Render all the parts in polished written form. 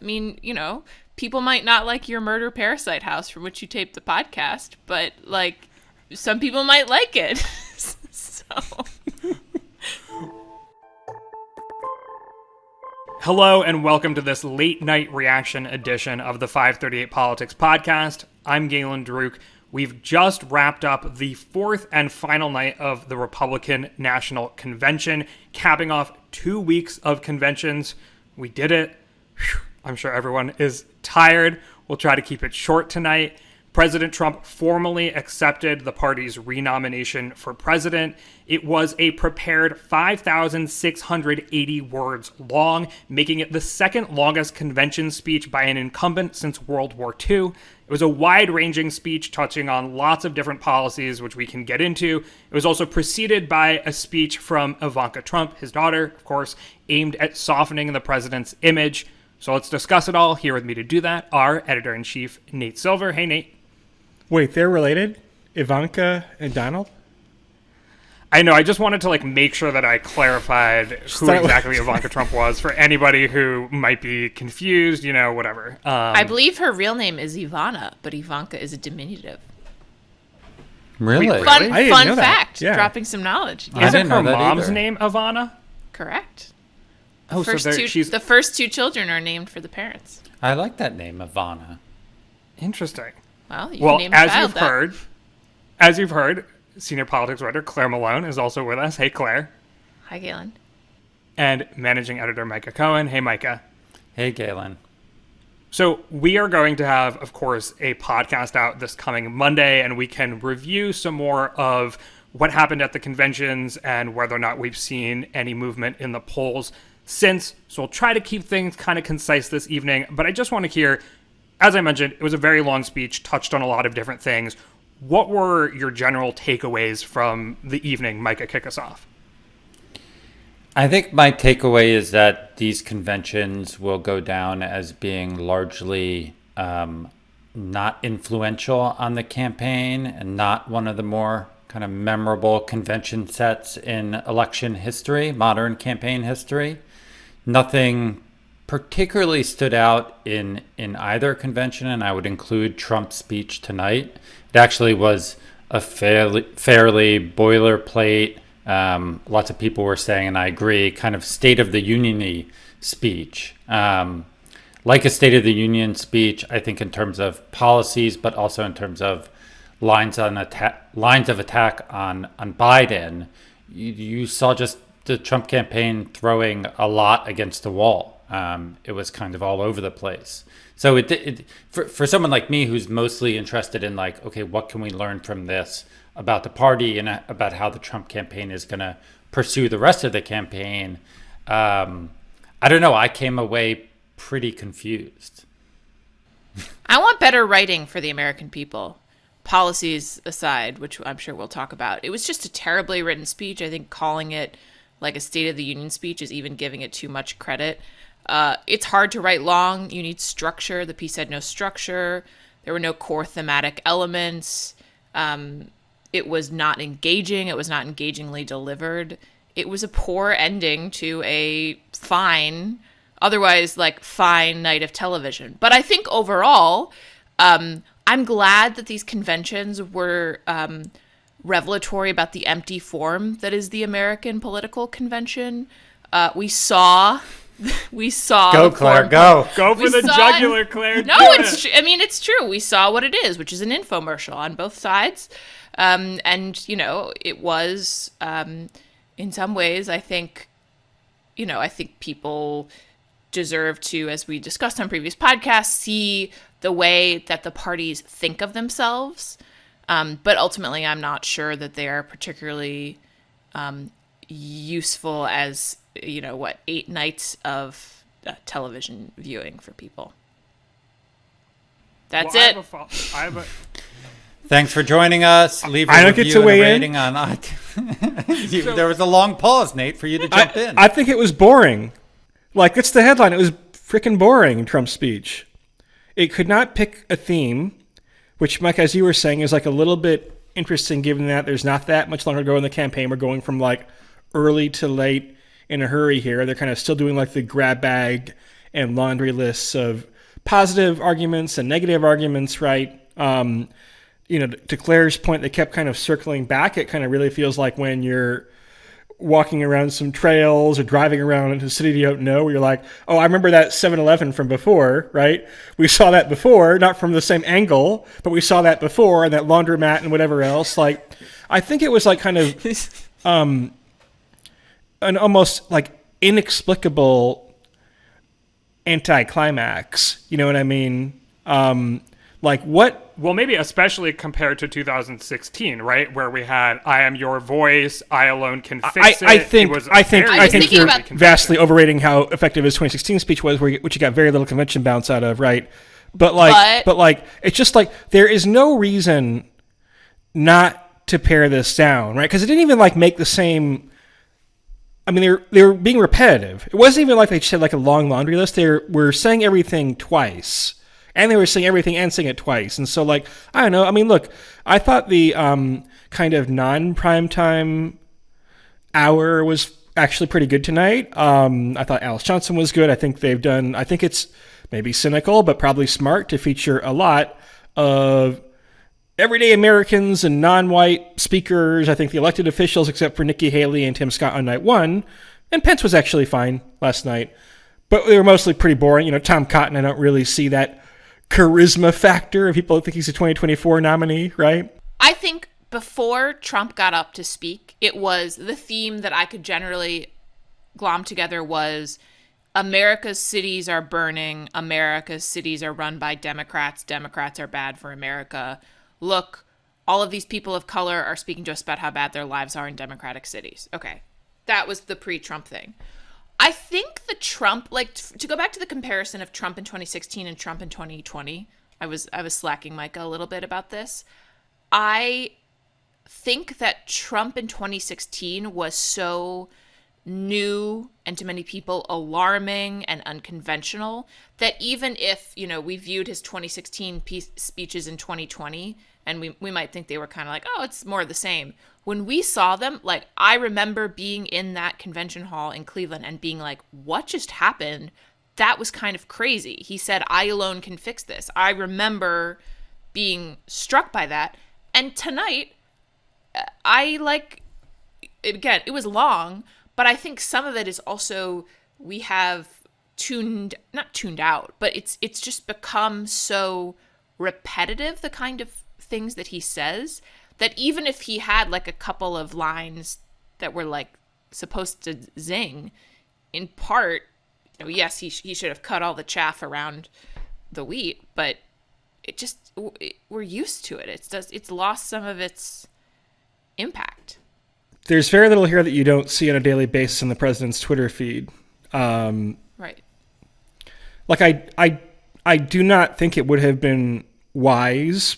I mean, people might not like your murder parasite house from which you taped the podcast, but like some people might like it. So. Hello and welcome to this late night reaction edition of the 538 Politics Podcast. I'm Galen Druk. We've just wrapped up the fourth and final night of the Republican National Convention, capping off 2 weeks of conventions. We did it. Whew. I'm sure everyone is tired. We'll try to keep it short tonight. President Trump formally accepted the party's renomination for president. It was a prepared 5,680 words long, making it the second longest convention speech by an incumbent since World War II. It was a wide-ranging speech touching on lots of different policies, which we can get into. It was also preceded by a speech from Ivanka Trump, his daughter, of course, aimed at softening the president's image. So let's discuss it all. Here with me to do that, our editor-in-chief, Nate Silver. Hey, Nate. Wait, they're related? Ivanka and Donald? I know. I just wanted to make sure that I clarified who exactly Ivanka Trump was for anybody who might be confused, whatever. I believe her real name is Ivana, but Ivanka is a diminutive. Really? Fun know that. fact. Yeah. Dropping some knowledge. Isn't her mom's name Ivana? Correct. Oh, The first two children are named for the parents. I like that name, Ivana. Interesting. Well, you can name a child as you've heard, senior politics writer Claire Malone is also with us. Hey, Claire. Hi, Galen. And managing editor Micah Cohen. Hey, Micah. Hey, Galen. So we are going to have, of course, a podcast out this coming Monday, and we can review some more of what happened at the conventions and whether or not we've seen any movement in the polls since. So we'll try to keep things kind of concise this evening, but I just want to hear, as I mentioned, it was a very long speech, touched on a lot of different things. What were your general takeaways from the evening? Micah, kick us off. I think my takeaway is that these conventions will go down as being largely not influential on the campaign and not one of the more kind of memorable convention sets in election history, modern campaign history. Nothing particularly stood out in either convention, and I would include Trump's speech tonight. It actually was a fairly boilerplate, lots of people were saying, and I agree, kind of State of the Union-y speech. Like a State of the Union speech, I think in terms of policies, but also in terms of lines of attack on Biden. You saw just the Trump campaign throwing a lot against the wall. It was kind of all over the place. So for someone like me who's mostly interested in okay, what can we learn from this about the party and about how the Trump campaign is going to pursue the rest of the campaign, I don't know. I came away pretty confused. I want better writing for the American people. Policies aside, which I'm sure we'll talk about. It was just a terribly written speech. I think calling it like a State of the Union speech is even giving it too much credit. It's hard to write long. You need structure. The piece had no structure. There were no core thematic elements. It was not engaging. It was not engagingly delivered. It was a poor ending to a otherwise fine night of television. But I think overall, I'm glad that these conventions were revelatory about the empty form that is the American political convention. We saw Go, Claire, go for the jugular, Claire. No, it's true. We saw what it is, which is an infomercial on both sides. And it was, in some ways, I think people deserve to, as we discussed on previous podcasts, see the way that the parties think of themselves. But ultimately, I'm not sure that they are particularly useful as 8 nights of television viewing for people. That's it. Thanks for joining us. Leave a review and a rating on iTunes. There was a long pause, Nate, for you to jump in. I think it was boring. It's the headline. It was freaking boring, Trump's speech. It could not pick a theme, which, Mike, as you were saying, is a little bit interesting given that there's not that much longer to go in the campaign. We're going from early to late in a hurry here. They're kind of still doing the grab bag and laundry lists of positive arguments and negative arguments, right? To Claire's point, they kept kind of circling back. It kind of really feels like when you're walking around some trails or driving around in a city you don't know, where you're like, oh, I remember that 7-Eleven from before, right? We saw that before, not from the same angle, but we saw that before, and that laundromat and whatever else. Like, I think it was like kind of an almost like inexplicable anticlimax. You know what I mean? Like what? Well, maybe especially compared to 2016, right, where we had "I am your voice, I alone can fix it." I think you're about vastly overrating how effective his 2016 speech was, which you got very little convention bounce out of, right? But it's just like there is no reason not to pare this down, right? Because it didn't even like make the same. I mean, they were being repetitive. It wasn't even like they said like a long laundry list. They were saying everything twice. And they were saying everything and saying it twice. And so, like, I don't know. I mean, look, I thought the kind of non-primetime hour was actually pretty good tonight. I thought Alice Johnson was good. I think it's maybe cynical, but probably smart to feature a lot of everyday Americans and non-white speakers. I think the elected officials, except for Nikki Haley and Tim Scott on night one. And Pence was actually fine last night. But they were mostly pretty boring. Tom Cotton, I don't really see that charisma factor if people think he's a 2024 nominee, right? I think before Trump got up to speak, it was the theme that I could generally glom together was America's cities are burning, America's cities are run by Democrats, Democrats are bad for America. Look, all of these people of color are speaking to us about how bad their lives are in Democratic cities. Okay, that was the pre-Trump thing. I think the Trump, like, to go back to the comparison of Trump in 2016 and Trump in 2020, I was slacking Micah a little bit about this. I think that Trump in 2016 was so new and to many people alarming and unconventional that even if, we viewed his 2016 speeches in 2020 and we might think they were kind of like, oh, it's more of the same. When we saw them, like, I remember being in that convention hall in Cleveland and being like, what just happened? That was kind of crazy. He said, I alone can fix this. I remember being struck by that. And tonight, again, it was long, but I think some of it is also we have not tuned out, but it's just become so repetitive, the kind of things that he says, that even if he had like a couple of lines that were like supposed to zing, in part, yes, he should have cut all the chaff around the wheat, but we're used to it. It's lost some of its impact. There's very little here that you don't see on a daily basis in the president's Twitter feed. Right. Like I do not think it would have been wise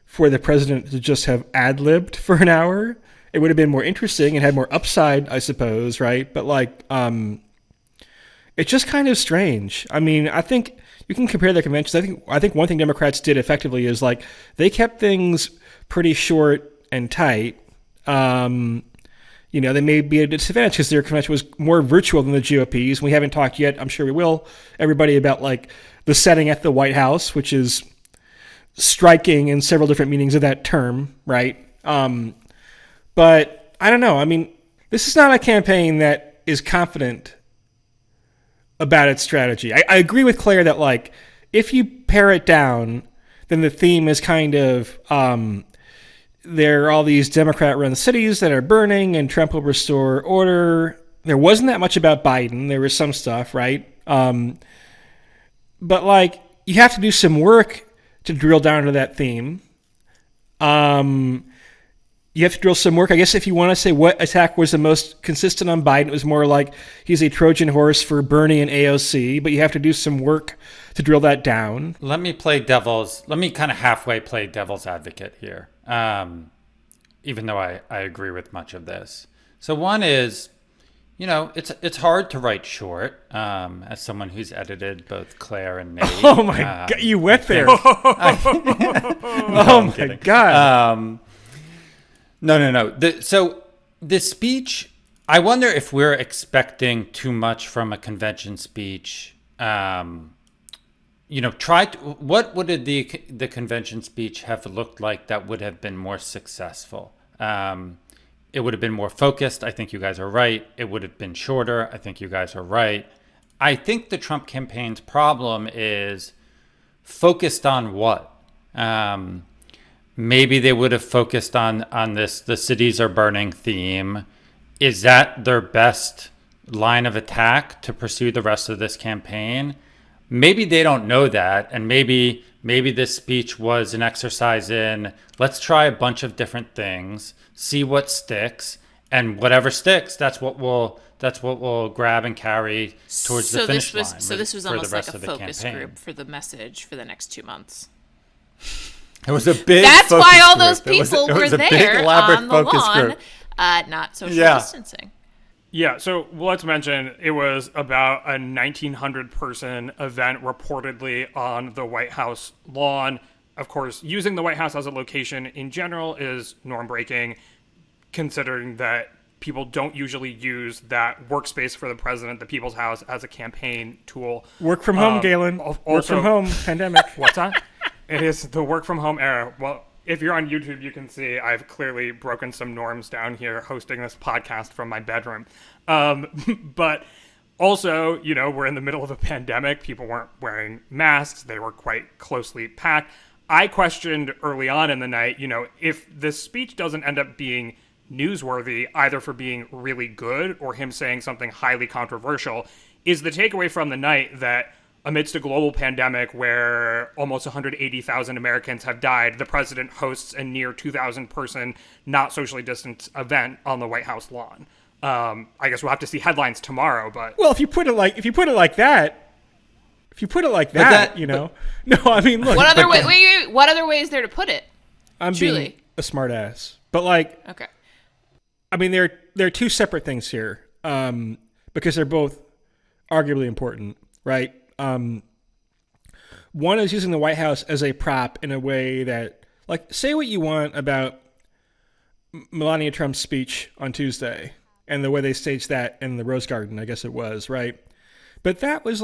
for the president to just have ad-libbed for an hour. It would have been more interesting and had more upside, I suppose, right? But it's just kind of strange. I mean, I think you can compare the conventions. I think one thing Democrats did effectively is like they kept things pretty short and tight. They may be at a disadvantage because their convention was more virtual than the GOP's. And we haven't talked yet, I'm sure we will, everybody, about like the setting at the White House, which is striking in several different meanings of that term, right? But I don't know. I mean, this is not a campaign that is confident about its strategy. I agree with Claire that like if you pare it down, then the theme is kind of there are all these Democrat-run cities that are burning and Trump will restore order. There wasn't that much about Biden. There was some stuff, right? But like you have to do some work to drill down to that theme. You have to drill some work. I guess if you want to say what attack was the most consistent on Biden, it was more like he's a Trojan horse for Bernie and AOC, but you have to do some work to drill that down. Let me kind of halfway play devil's advocate here, even though I agree with much of this. So one is, it's hard to write short, as someone who's edited both Claire and Nate. Oh my God, you went there. Oh my God. No. So the speech, I wonder if we're expecting too much from a convention speech what would the convention speech have looked like that would have been more successful? It would have been more focused. I think you guys are right. It would have been shorter. I think you guys are right. I think the Trump campaign's problem is focused on what? Maybe they would have focused on this, the cities are burning theme. Is that their best line of attack to pursue the rest of this campaign? Maybe they don't know that. And maybe this speech was an exercise in, let's try a bunch of different things, see what sticks, and whatever sticks, that's what we'll grab and carry towards the finish line. So this was almost like a focus group for the message for the next 2 months. It was a big. That's focus why all group. those people were there big, elaborate on the focus lawn, group. not social distancing. Yeah, so let's mention it was about a 1,900-person event reportedly on the White House lawn. Of course, using the White House as a location in general is norm-breaking, considering that people don't usually use that workspace for the president, the People's House, as a campaign tool. Work from home, Galen. Work from home, pandemic. What's that? It is the work from home era. Well, if you're on YouTube, you can see I've clearly broken some norms down here hosting this podcast from my bedroom. But also, we're in the middle of a pandemic. People weren't wearing masks. They were quite closely packed. I questioned early on in the night, if this speech doesn't end up being newsworthy, either for being really good or him saying something highly controversial, is the takeaway from the night that amidst a global pandemic where almost 180,000 Americans have died, the president hosts a near 2,000-person, not socially distanced event on the White House lawn. I guess we'll have to see headlines tomorrow, but well, if you put it like that, no, I mean, look. What other way is there to put it? I'm Truly. being a smart ass, but okay. I mean, they're two separate things here, because they're both arguably important, right? One is using the White House as a prop in a way that, say what you want about Melania Trump's speech on Tuesday and the way they staged that in the Rose Garden, I guess it was, right? But that was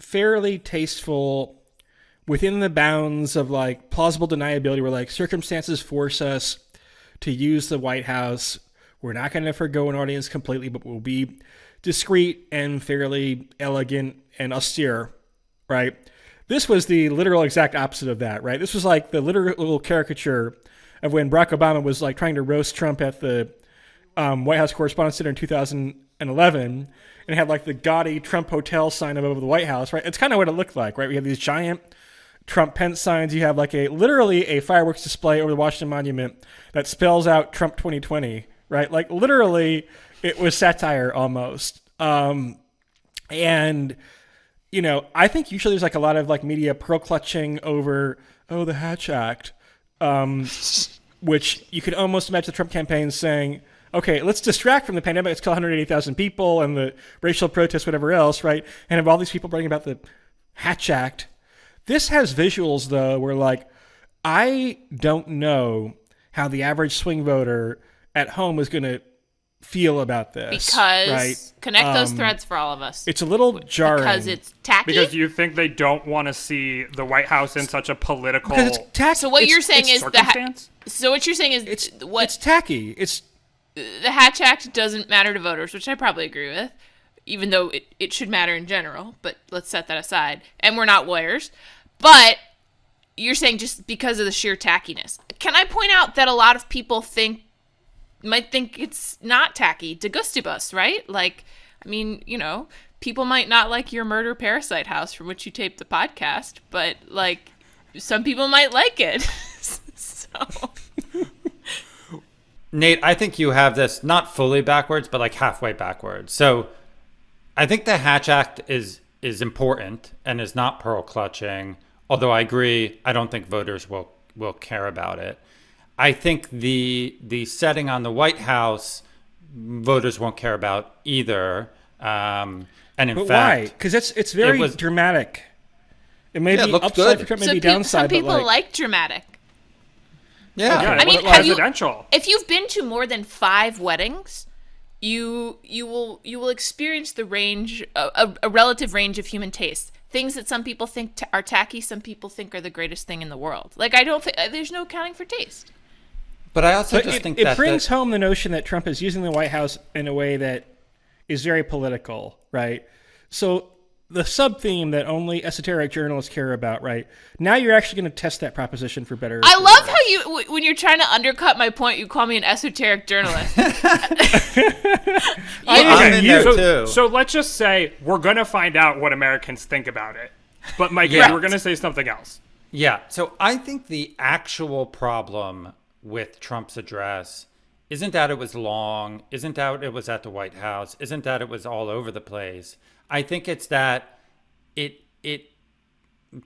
fairly tasteful within the bounds of plausible deniability, where circumstances force us to use the White House. We're not going to forgo an audience completely, but we'll be discreet and fairly elegant and austere, right? This was the literal exact opposite of that, right? This was the literal caricature of when Barack Obama was trying to roast Trump at the White House Correspondents' Dinner in 2011 and had the gaudy Trump Hotel sign up over the White House, right? It's kind of what it looked like, right? We have these giant Trump Pence signs. You have literally a fireworks display over the Washington Monument that spells out Trump 2020, right? Literally, it was satire almost. And I think usually there's a lot of media pearl clutching over, the Hatch Act, which you could almost imagine the Trump campaign saying, okay, let's distract from the pandemic. Let's kill 180,000 people and the racial protests, whatever else, right? And have all these people writing about the Hatch Act. This has visuals, though, where I don't know how the average swing voter at home is going to feel about this. Because, right? Connect those threads for all of us. It's a little jarring. Because it's tacky? Because you think they don't want to see the White House in such a political because it's tacky. So what you're saying is circumstance? It's tacky. It's the Hatch Act doesn't matter to voters, which I probably agree with, even though it should matter in general, but let's set that aside. And we're not lawyers. But you're saying just because of the sheer tackiness. Can I point out that a lot of people might think it's not tacky to gustibus, right? People might not like your murder parasite house from which you taped the podcast, but some people might like it. So Nate, I think you have this not fully backwards, but halfway backwards. So I think the Hatch Act is important and is not pearl clutching, although I agree, I don't think voters will care about it. I think the setting on the White House, voters won't care about either. And in but fact, why? Because it's very dramatic. It may be upside good. for Trump, maybe downside. Some people like dramatic. Yeah. Yeah, I mean, residential. if you've been to more than 5 weddings, you will experience the range, a relative range of human taste. Things that some people think are tacky, some people think are the greatest thing in the world. Like, I don't think there's no accounting for taste. But I also think it brings home the notion that Trump is using the White House in a way that is very political, right? So the sub-theme that only esoteric journalists care about, right? Now you're actually going to test that proposition for better. I love how you, when you're trying to undercut my point, you call me an esoteric journalist. I'm in there too. So let's just say we're going to find out what Americans think about it. But Mike, you were going to say something else. Yeah. So I think the actual problem with Trump's address isn't that it was long, isn't that it was at the White House, isn't that it was all over the place. I think it's that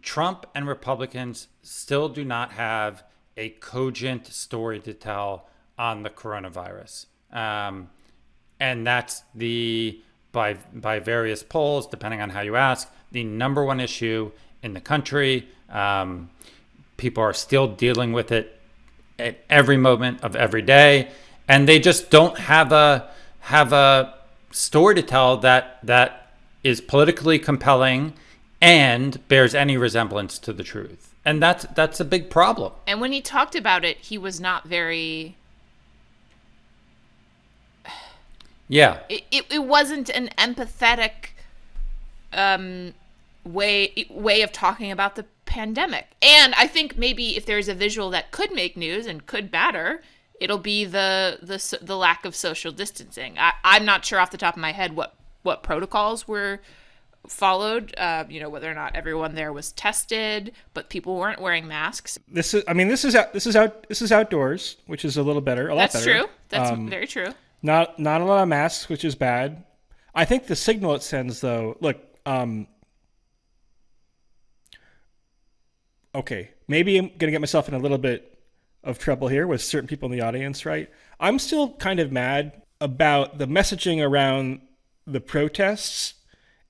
Trump and Republicans still do not have a cogent story to tell on the coronavirus. And that's by various polls, depending on how you ask, the number one issue in the country. People are still dealing with it at every moment of every day. And they just don't have a story to tell that is politically compelling and bears any resemblance to the truth. And that's a big problem. And when he talked about it, he was not very... Yeah. It wasn't an empathetic way of talking about the pandemic. And I think maybe if there's a visual that could make news and could matter, it'll be the lack of social distancing. I'm not sure off the top of my head what protocols were followed. Whether or not everyone there was tested, but people weren't wearing masks. This is outdoors, which is a little better. That's true. That's very true. Not a lot of masks, which is bad. I think the signal it sends, though. Look, okay, maybe I'm gonna get myself in a little bit of trouble here with certain people in the audience, right? I'm still kind of mad about the messaging around the protests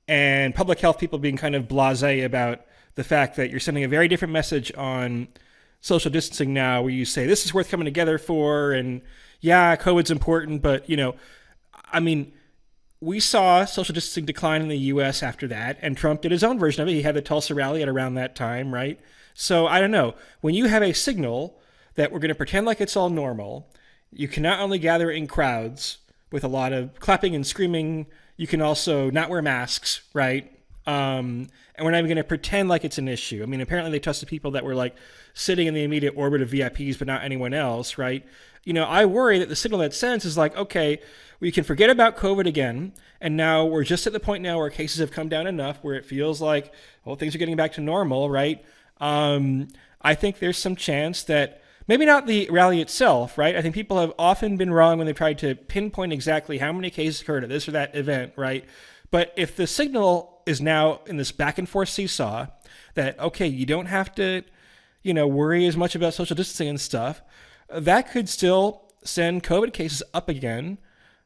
and public health people being kind of blasé about the fact that you're sending a very different message on social distancing now, where you say this is worth coming together for, and yeah, COVID's important, but we saw social distancing decline in the U.S. after that, and Trump did his own version of it. He had the Tulsa rally at around that time, right? So I don't know. When you have a signal that we're going to pretend like it's all normal, you can not only gather in crowds with a lot of clapping and screaming, you can also not wear masks, right? And we're not even going to pretend like it's an issue. I mean, apparently they tested people that were like sitting in the immediate orbit of VIPs, but not anyone else, right? I worry that the signal that sends is like, okay, we can forget about COVID again, and now we're just at the point now where cases have come down enough where it feels like, well, things are getting back to normal, right? I think there's some chance that maybe not the rally itself, right? I think people have often been wrong when they've tried to pinpoint exactly how many cases occurred at this or that event, right? But if the signal is now in this back and forth seesaw that, okay, you don't have to, worry as much about social distancing and stuff, that could still send COVID cases up again,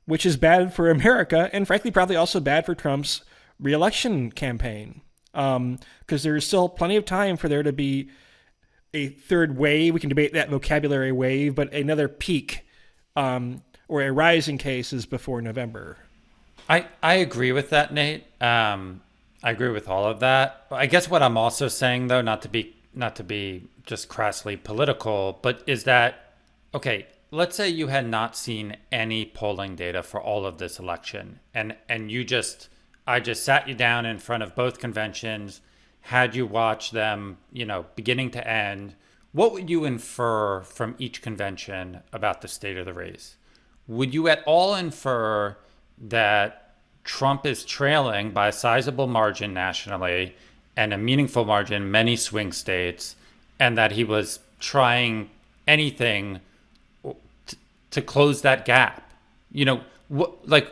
which is bad for America and frankly probably also bad for Trump's re-election campaign. Because there's still plenty of time for there to be a third wave. We can debate that vocabulary wave, but another peak or a rise in cases before November. I agree with that, Nate. I agree with all of that. I guess what I'm also saying, though, not to be just crassly political, but is that, okay, let's say you had not seen any polling data for all of this election, and I just sat you down in front of both conventions, had you watch them, beginning to end. What would you infer from each convention about the state of the race? Would you at all infer that Trump is trailing by a sizable margin nationally and a meaningful margin in many swing states, and that he was trying anything to close that gap? You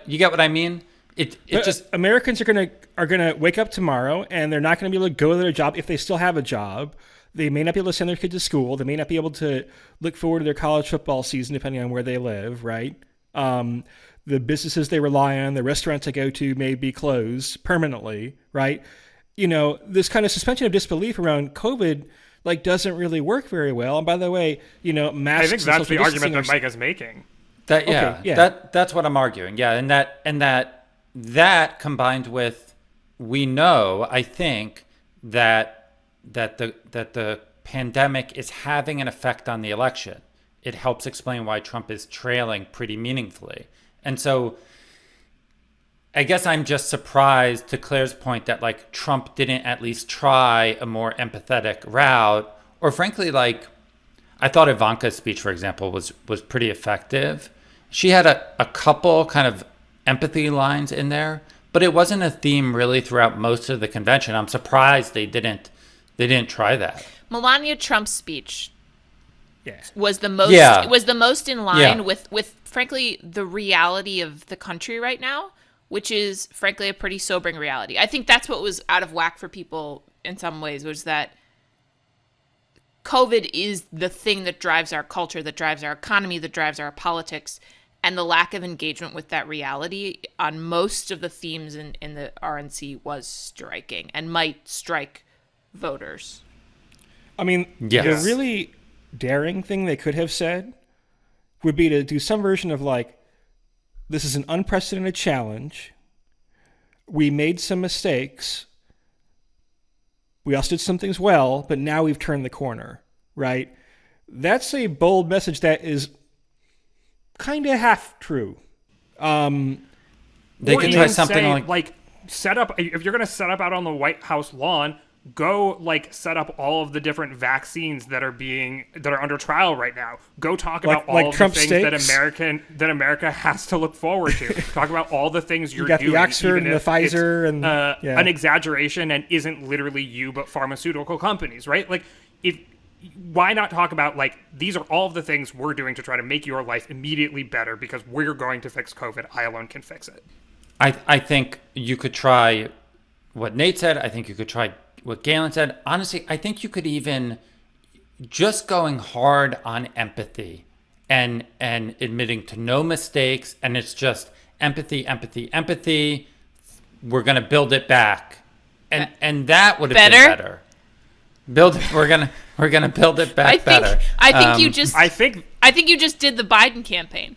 get what I mean? It just Americans are gonna wake up tomorrow and they're not gonna be able to go to their job if they still have a job. They may not be able to send their kids to school. They may not be able to look forward to their college football season, depending on where they live, right? The businesses they rely on, the restaurants they go to may be closed permanently, right? This kind of suspension of disbelief around COVID doesn't really work very well. And by the way, masks. I think that's the argument that Mike is making. That's what I'm arguing. Yeah, and that combined with, we know, I think that the pandemic is having an effect on the election. It helps explain why Trump is trailing pretty meaningfully. And so I guess I'm just surprised, to Claire's point, that like Trump didn't at least try a more empathetic route, or frankly, like I thought Ivanka's speech, for example, was pretty effective. She had a couple kind of empathy lines in there, but it wasn't a theme really throughout most of the convention. I'm surprised they didn't try that. Melania Trump's speech Yeah. was the most was the most in line with frankly the reality of the country right now, which is frankly a pretty sobering reality. I think that's what was out of whack for people in some ways, was that COVID is the thing that drives our culture, that drives our economy, that drives our politics, and the lack of engagement with that reality on most of the themes in the RNC was striking and might strike voters. I mean, Yes. the really daring thing they could have said would be to do some version of like, this is an unprecedented challenge. We made some mistakes. We also did some things well, but now we've turned the corner, right? That's a bold message that is kind of half true. They Or could even try something say, like set up, if you're going to set up out on the White House lawn, go like set up all of the different vaccines that are under trial right now. Go talk about all of Trump the things steaks? that America has to look forward to. Talk about all the things you're You got doing. the Oxford even and the if Pfizer it's, and an exaggeration and isn't literally you, but pharmaceutical companies, right? Like, why not talk about like, these are all of the things we're doing to try to make your life immediately better because we're going to fix COVID. I alone can fix it. I think you could try what Nate said. I think you could try what Galen said. Honestly, I think you could even just going hard on empathy and admitting to no mistakes. And it's just empathy. We're going to build it back. And that would have been better. We're gonna build it back better. I think you just did the Biden campaign.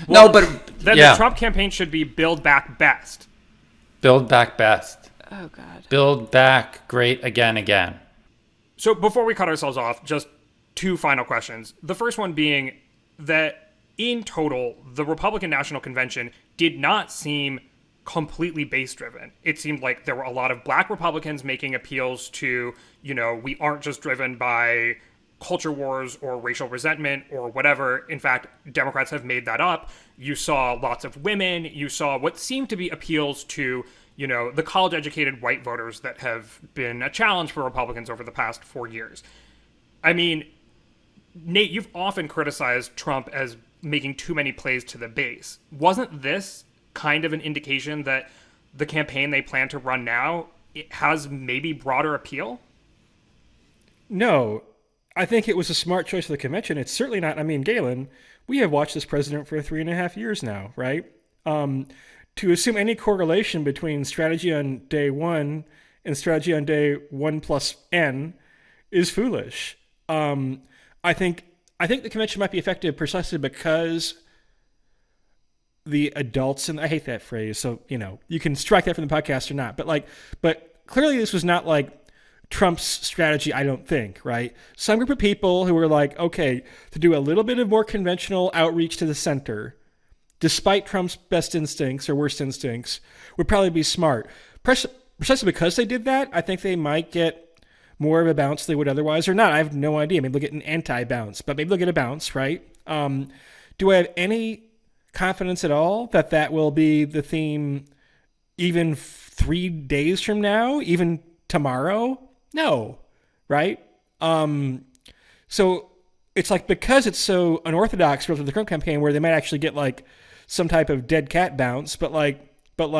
Well, no, but then the Trump campaign should be build back best. Build back best. Oh God. Build back great again. So before we cut ourselves off, just two final questions. The first one being that in total, the Republican National Convention did not seem completely base driven. It seemed like there were a lot of black Republicans making appeals to, we aren't just driven by culture wars or racial resentment or whatever. In fact, Democrats have made that up. You saw lots of women. You saw what seemed to be appeals to, the college-educated white voters that have been a challenge for Republicans over the past 4 years. I mean, Nate, you've often criticized Trump as making too many plays to the base. Wasn't this kind of an indication that the campaign they plan to run now, it has maybe broader appeal? No, I think it was a smart choice of the convention. It's certainly not. I mean, Galen, we have watched this president for 3.5 years now, right? To assume any correlation between strategy on day one and strategy on day 1 plus N is foolish. I think the convention might be effective precisely because the adults, and I hate that phrase, so you can strike that from the podcast or not. But clearly this was not like Trump's strategy, I don't think, right? Some group of people who were like, okay, to do a little bit of more conventional outreach to the center, despite Trump's best instincts or worst instincts, would probably be smart. Precisely because they did that, I think they might get more of a bounce they would otherwise, or not. I have no idea. Maybe they'll get an anti-bounce, but maybe they'll get a bounce, right? Do I have any confidence at all that will be the theme even 3 days from now, even tomorrow? No, right? So it's like, because it's so unorthodox relative to the Trump campaign, where they might actually get like some type of dead cat bounce, but I don't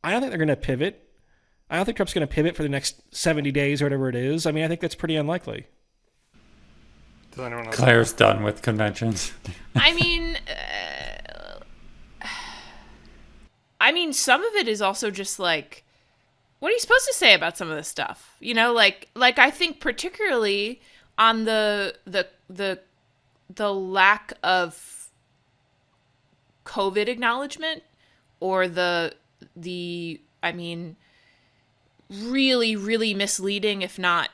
think they're going to pivot. I don't think Trump's going to pivot for the next 70 days or whatever it is. I mean, I think that's pretty unlikely. Claire's done with conventions. I mean, some of it is also just like, what are you supposed to say about some of this stuff? Like I think particularly on the lack of COVID acknowledgement or the I mean, really, really misleading, if not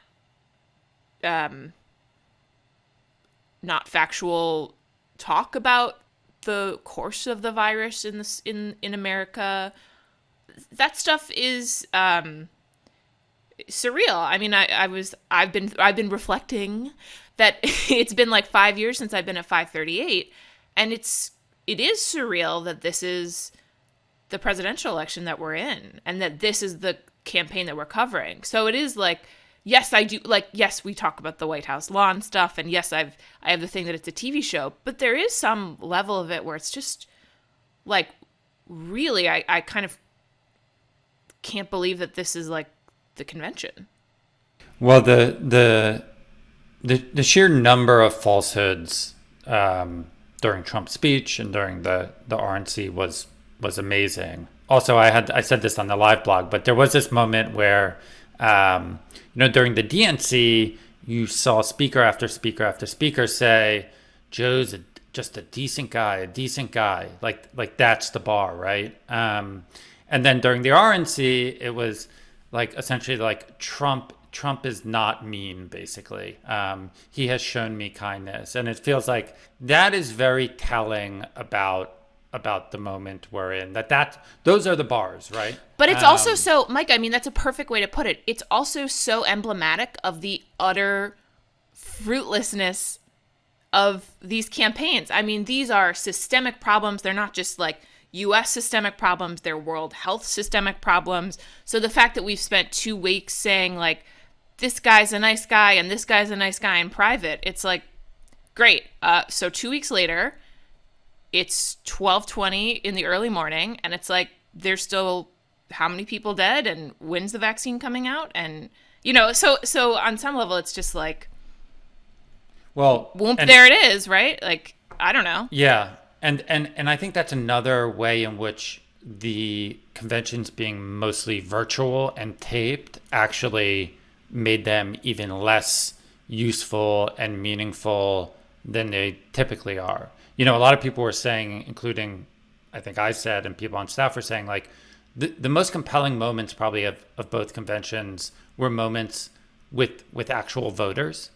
not factual talk about the course of the virus in America. That stuff is surreal. I mean, I've been reflecting that it's been like 5 years since I've been at 538, and it is surreal that this is the presidential election that we're in, and that this is the campaign that we're covering. So it is like, yes, I do, like, yes, we talk about the White House lawn stuff, and yes, I have the thing that it's a TV show, but there is some level of it where it's just like, really, I kind of can't believe that this is like the convention. Well, the sheer number of falsehoods during Trump's speech and during the RNC was amazing. Also, I said this on the live blog, but there was this moment where during the DNC, you saw speaker after speaker after speaker say, "Joe's just a decent guy," like that's the bar, right? And then during the RNC, it was like essentially like Trump is not mean, basically. He has shown me kindness, and it feels like that is very telling about the moment we're in. Those are the bars, right? But it's also so, Mike, I mean, that's a perfect way to put it. It's also so emblematic of the utter fruitlessness of these campaigns. I mean, these are systemic problems. They're not just like U.S. systemic problems, they're world health systemic problems. So the fact that we've spent 2 weeks saying like, this guy's a nice guy and this guy's a nice guy in private, it's like, great. So 2 weeks later, it's 12:20 in the early morning, and it's like, there's still how many people dead, and when's the vaccine coming out? And, so on some level, it's just like, well, there it is, right? Like, I don't know. Yeah. And I think that's another way in which the conventions being mostly virtual and taped actually made them even less useful and meaningful than they typically are. A lot of people were saying, including I think I said, and people on staff were saying, like, the most compelling moments probably of both conventions were moments with actual voters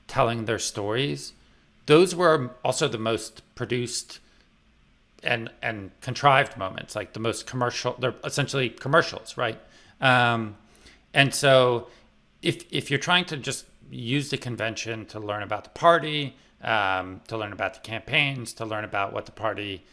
telling their stories. Those were also the most produced and contrived moments, like the most commercial. They're essentially commercials, right? And so if you're trying to just use the convention to learn about the party, to learn about the campaigns, to learn about what the party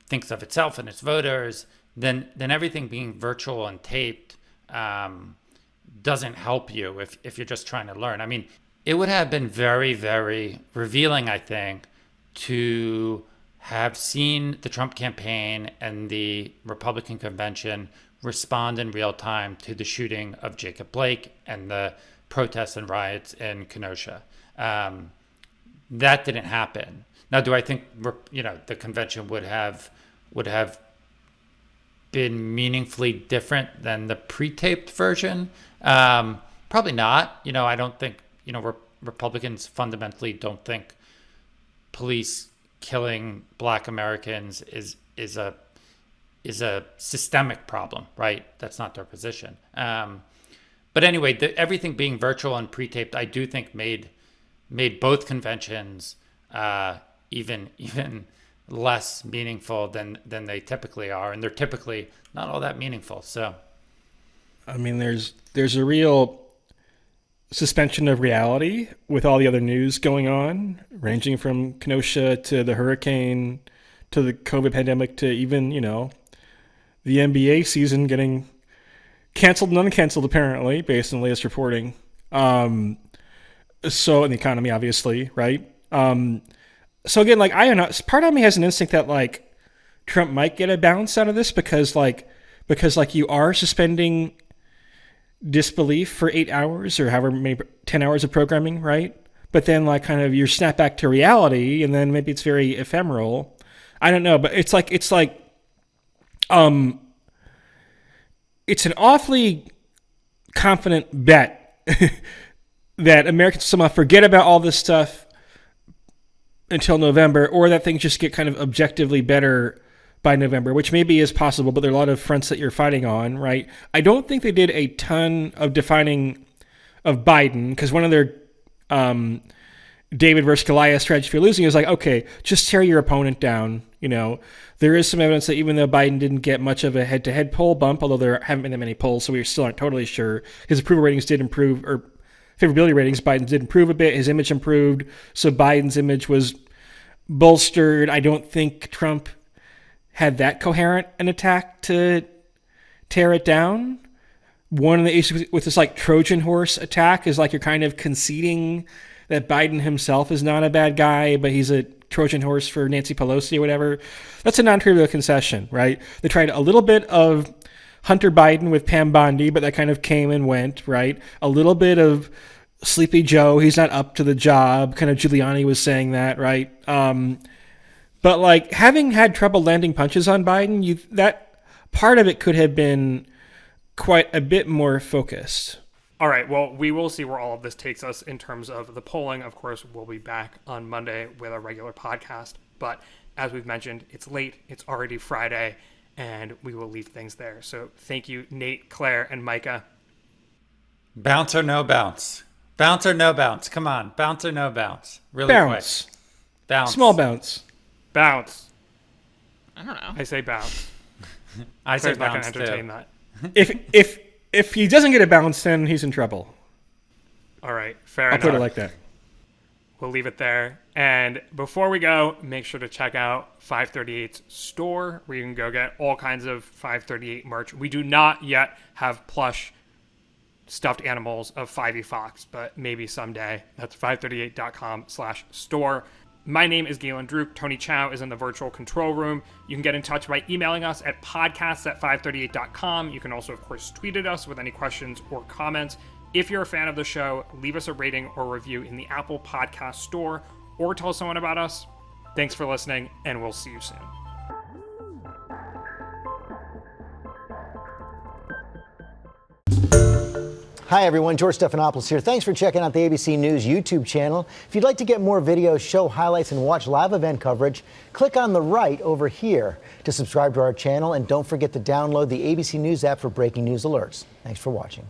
thinks of itself and its voters, then everything being virtual and taped doesn't help you if you're just trying to learn. I mean, it would have been very, very revealing, I think, to have seen the Trump campaign and the Republican convention respond in real time to the shooting of Jacob Blake and the protests and riots in Kenosha. That didn't happen. Now, do I think the convention would have been meaningfully different than the pre-taped version? Probably not. I don't think. Republicans fundamentally don't think police killing Black Americans is a systemic problem, right? That's not their position. But anyway, everything being virtual and pre-taped, I do think made both conventions even less meaningful than they typically are, and they're typically not all that meaningful. So, I mean, there's a real suspension of reality with all the other news going on, ranging from Kenosha to the hurricane to the COVID pandemic to even, the NBA season getting canceled and uncanceled, apparently, based on the latest reporting. So, in the economy, obviously, right? So again, like, I don't know, part of me has an instinct that, like, Trump might get a bounce out of this because you are suspending disbelief for 8 hours or however many 10 hours of programming, right? But then like kind of you're snapped back to reality, and then maybe it's very ephemeral. I don't know, but it's an awfully confident bet that Americans somehow forget about all this stuff until November, or that things just get kind of objectively better by November, which maybe is possible, but there are a lot of fronts that you're fighting on, right? I don't think they did a ton of defining of Biden, because one of their David versus Goliath strategy for losing is like, okay, just tear your opponent down. There is some evidence that even though Biden didn't get much of a head-to-head poll bump, although there haven't been that many polls, so we still aren't totally sure, his approval ratings did improve, or favorability ratings, Biden did improve a bit, his image improved, so Biden's image was bolstered. I don't think Trump had that coherent an attack to tear it down. One of the issues with this like Trojan horse attack is like you're kind of conceding that Biden himself is not a bad guy, but he's a Trojan horse for Nancy Pelosi or whatever. That's a non-trivial concession, right? They tried a little bit of Hunter Biden with Pam Bondi, but that kind of came and went, right? A little bit of Sleepy Joe, he's not up to the job. Kind of Giuliani was saying that, right? But like having had trouble landing punches on Biden, that part of it could have been quite a bit more focused. All right, well, we will see where all of this takes us in terms of the polling. Of course, we'll be back on Monday with a regular podcast. But as we've mentioned, it's late, it's already Friday, and we will leave things there. So thank you, Nate, Claire, and Micah. Bounce or no bounce? Bounce or no bounce? Come on, bounce or no bounce? Really bounce. Quick. Bounce. Small bounce. Bounce. I don't know. I say bounce. I say Claire's not bounce going to entertain too. If he doesn't get a bounce, then he's in trouble. All right, fair I'll enough. put it like that. We'll leave it there. And before we go, make sure to check out 538's store, where you can go get all kinds of 538 merch. We do not yet have plush stuffed animals of 5e Fox, but maybe someday. That's 538.com/store. My name is Galen Druk. Tony Chow is in the virtual control room. You can get in touch by emailing us at podcasts@538.com. You can also, of course, tweet at us with any questions or comments. If you're a fan of the show, leave us a rating or review in the Apple Podcast Store or tell someone about us. Thanks for listening, and we'll see you soon. Hi everyone, George Stephanopoulos here. Thanks for checking out the ABC News YouTube channel. If you'd like to get more videos, show highlights, and watch live event coverage, click on the right over here to subscribe to our channel, and don't forget to download the ABC News app for breaking news alerts. Thanks for watching.